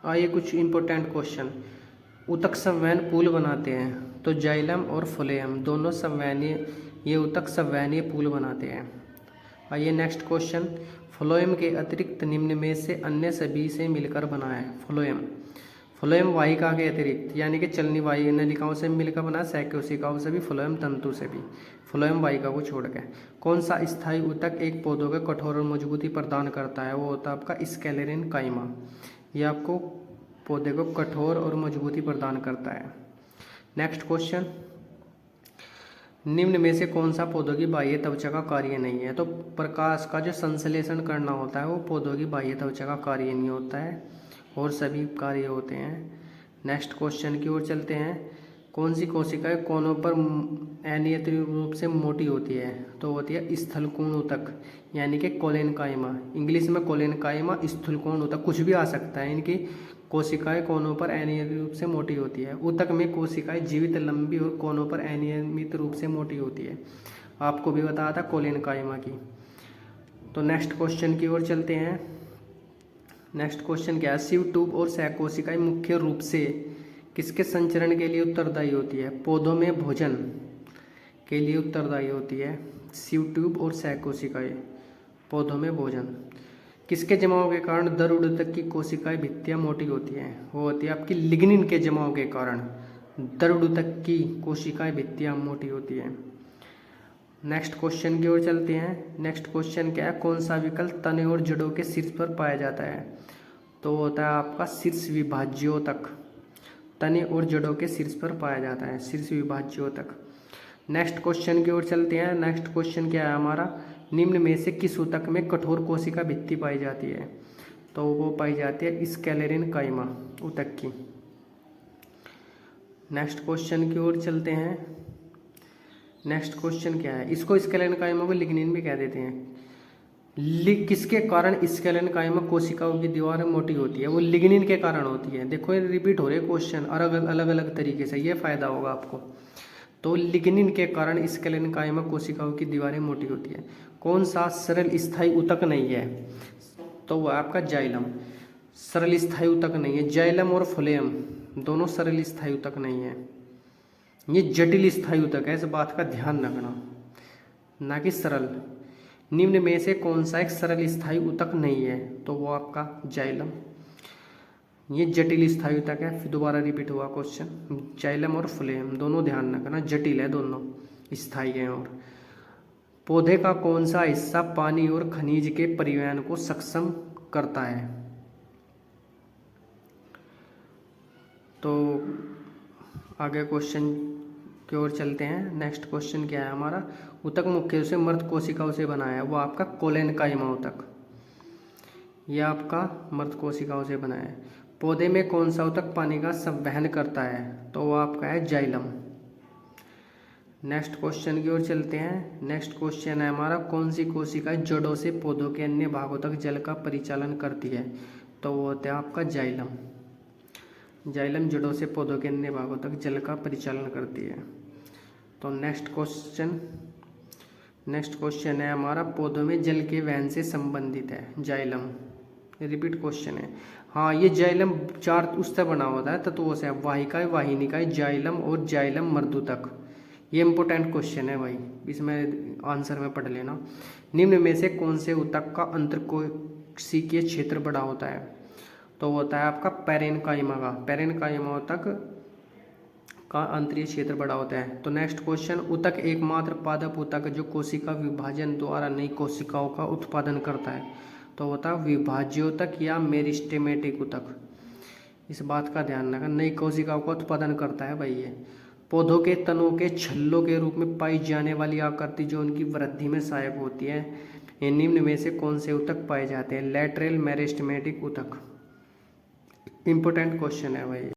आइए कुछ important question. ऊतक संवहन पुल बनाते हैं तो जाइलम और फ्लोएम दोनों संवहनीय, ये ऊतक संवहनीय पुल बनाते हैं। आइए नेक्स्ट क्वेश्चन। फ्लोएम के अतिरिक्त निम्न में से अन्य सभी से मिलकर बना है। फ्लोएम वाहिका के अतिरिक्त यानी कि चलनी वाही नलिकाओं से मिलकर बना, सहकोशिकाओं से भी, फ्लोएम तंतु से भी, फ्लोएम वाहिका को छोड़ के। कौन सा स्थायी ऊतक एक पौधों के कठोर और मजबूती प्रदान करता है? वो होता है आपका स्केलेरिन काइमा। ये आपको पौधे को कठोर और मजबूती प्रदान करता है। Next question. निम्न में से कौन सा पौधों की बाह्य त्वचा का कार्य नहीं है? तो प्रकाश का जो संश्लेषण करना होता है वो पौधों की बाह्य त्वचा का कार्य नहीं होता है, और सभी कार्य होते हैं। नेक्स्ट क्वेश्चन की ओर चलते हैं। कौन सी कोशिकाएं कोनों पर अनियत रूप से मोटी होती है? तो होती है स्थलकोण ऊतक यानी कि कोलेनकाइमा। इंग्लिश में कोलेनकाइमा, स्थूलकोण ऊतक कुछ भी आ सकता है। इनकी कोशिकाएं कोनों पर अनियमित रूप से मोटी होती है। ऊतक में कोशिकाएं जीवित, लंबी और कोनों पर अनियमित रूप से मोटी होती है। आपको भी बताया था कोलेनकाइमा की। तो नेक्स्ट क्वेश्चन की ओर चलते हैं। नेक्स्ट क्वेश्चन क्या है? शिव ट्यूब और सहकोशिकाएं मुख्य रूप से किसके संचरण के लिए उत्तरदायी होती है? पौधों में भोजन के लिए उत्तरदायी होती है शिव ट्यूब और सहकोशिकाएं। पौधों में भोजन। किसके जमाव के कारण दर ऊतक की कोशिकाएं भित्तियां मोटी होती हैं? वो होती है आपकी लिग्निन के जमाव के कारण दर ऊतक की कोशिकाएं भित्तियां मोटी होती हैं। नेक्स्ट क्वेश्चन की ओर चलते हैं। नेक्स्ट क्वेश्चन क्या है? कौन सा विकल्प तने और जड़ों के शीर्ष पर पाया जाता है? तो होता है आपका शीर्ष विभाज्योतक। तने और जड़ों के शीर्ष पर पाया जाता है शीर्ष विभाज्योतक। नेक्स्ट क्वेश्चन की ओर चलते हैं। नेक्स्ट क्वेश्चन क्या है हमारा? निम्न में से किस ऊतक में कठोर कोशिका भित्ति पाई जाती है? तो वो पाई जाती है स्केलेरिन काइमा ऊतक की। नेक्स्ट क्वेश्चन की ओर चलते हैं। नेक्स्ट क्वेश्चन क्या है? इसको स्केलेरिन काइमा को लिग्निन भी कह देते हैं। किसके कारण स्केलेरिन काइमा कोशिकाओं की दीवार मोटी होती है? वो लिग्निन के कारण होती है। देखो ये रिपीट हो रहे क्वेश्चन अलग अलग तरीके से, ये फायदा होगा आपको। तो लिग्निन के कारण स्केलेरिन काइमा कोशिकाओं की दीवारें मोटी होती है। कौन सा सरल स्थायी ऊतक नहीं है? तो वह आपका जाइलम। सरल स्थायी ऊतक नहीं है। जाइलम और फ्लोएम दोनों सरल स्थायी ऊतक नहीं है। ये जटिल स्थायी ऊतक है, इस बात का ध्यान रखना, ना कि सरल। निम्न में से कौन सा एक सरल स्थायी ऊतक नहीं है? तो वो आपका जाइलम। ये जटिल स्थायी ऊतक है। फिर दोबारा रिपीट हुआ क्वेश्चन। जाइलम और फ्लोएम दोनों ध्यान रखना, जटिल है, दोनों स्थायी हैं। और पौधे का कौन सा हिस्सा पानी और खनिज के परिवहन को सक्षम करता है? तो आगे क्वेश्चन की ओर चलते हैं। नेक्स्ट क्वेश्चन क्या है हमारा? ऊतक मुख्य रूप से मृत कोशिकाओं से बना है। वो आपका कोलेनकाइमा ऊतक। यह आपका मृत कोशिकाओं से बना है। पौधे में कौन सा ऊतक पानी का संवहन करता है? तो वो आपका है जाइलम। नेक्स्ट क्वेश्चन की ओर चलते हैं। नेक्स्ट क्वेश्चन है हमारा, कौन सी कोशिकाएं जड़ों से पौधों के अन्य भागों तक जल का परिचालन करती है? तो वो होता है आपका जाइलम। जाइलम जड़ों से पौधों के अन्य भागों तक जल का परिचालन करती है। तो नेक्स्ट क्वेश्चन है हमारा, पौधों में जल के वहन से संबंधित है जाइलम। रिपीट क्वेश्चन है। हाँ, ये जाइलम चार उससे बना होता है तत्वों से, वाहिकाएं, वाहिनिकाएं, जाइलम और जाइलम मर्दूतक। ये इंपॉर्टेंट क्वेश्चन है भाई, इसमें आंसर में पढ़ लेना। निम्न में से कौन से ऊतक का अंतरकोशिकीय क्षेत्र बड़ा होता है? तो होता है आपका पेरेनकाइमा का। पेरेनकाइमा ऊतक का अंतरीय क्षेत्र बड़ा होता है। तो नेक्स्ट क्वेश्चन, ऊतक एकमात्र पादप ऊतक जो कोशिका विभाजन द्वारा नई कोशिकाओं का उत्पादन करता है? तो होता है विभाज्योतक या मेरिस्टेमेटिक ऊतक। इस बात का ध्यान रखना, नई कोशिकाओं का उत्पादन करता है भाई ये। पौधों के तनों के छल्लों के रूप में पाई जाने वाली आकृति जो उनकी वृद्धि में सहायक होती है, ये निम्न में से कौन से ऊतक पाए जाते हैं? लैटरल मेरिस्टेमेटिक ऊतक। इंपॉर्टेंट क्वेश्चन है भाई।